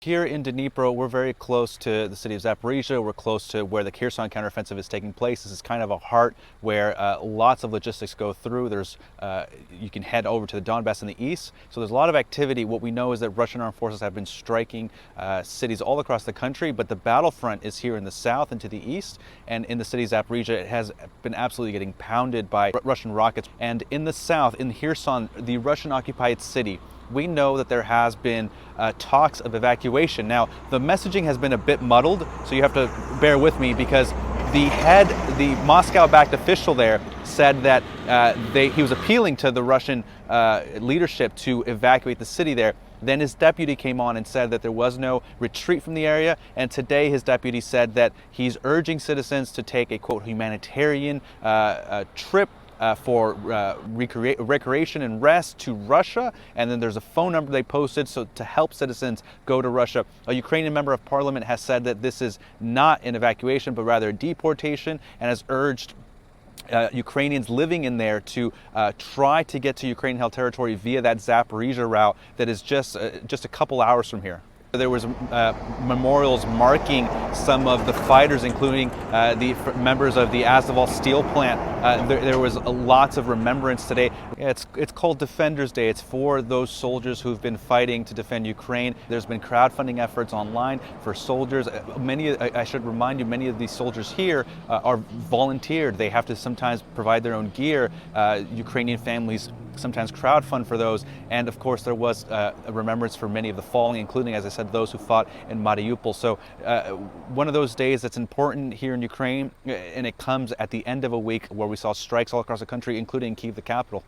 Here in Dnipro, we're very close to the city of Zaporizhia. We're close to where the Kherson counteroffensive is taking place. This is kind of a heart where lots of logistics go through. You can head over to the Donbass in the east. So there's a lot of activity. What we know is that Russian armed forces have been striking cities all across the country, but the battlefront is here in the south and to the east. And in the city of Zaporizhia, it has been absolutely getting pounded by Russian rockets. And in the south, in Kherson, the Russian-occupied city, we know that there has been talks of evacuation. Now, the messaging has been a bit muddled, so you have to bear with me because the Moscow-backed official there said that he was appealing to the Russian leadership to evacuate the city there. Then his deputy came on and said that there was no retreat from the area, and today his deputy said that he's urging citizens to take a, quote, humanitarian trip for recreation and rest to Russia. And then there's a phone number they posted to help citizens go to Russia. A Ukrainian member of parliament has said that this is not an evacuation, but rather a deportation, and has urged Ukrainians living in there to try to get to Ukrainian-held territory via that Zaporizhia route that is just a couple hours from here. There was memorials marking some of the fighters, including the members of the Azovstal steel plant. There was lots of remembrance today. It's called Defenders Day. It's for those soldiers who've been fighting to defend Ukraine. There's been crowdfunding efforts online for soldiers. I should remind you, many of these soldiers here are volunteered. They have to sometimes provide their own gear. Ukrainian families sometimes crowdfund for those. And of course, there was a remembrance for many of the fallen, including, as I said, those who fought in Mariupol. So one of those days that's important here in Ukraine, and it comes at the end of a week where we saw strikes all across the country, including Kyiv, the capital.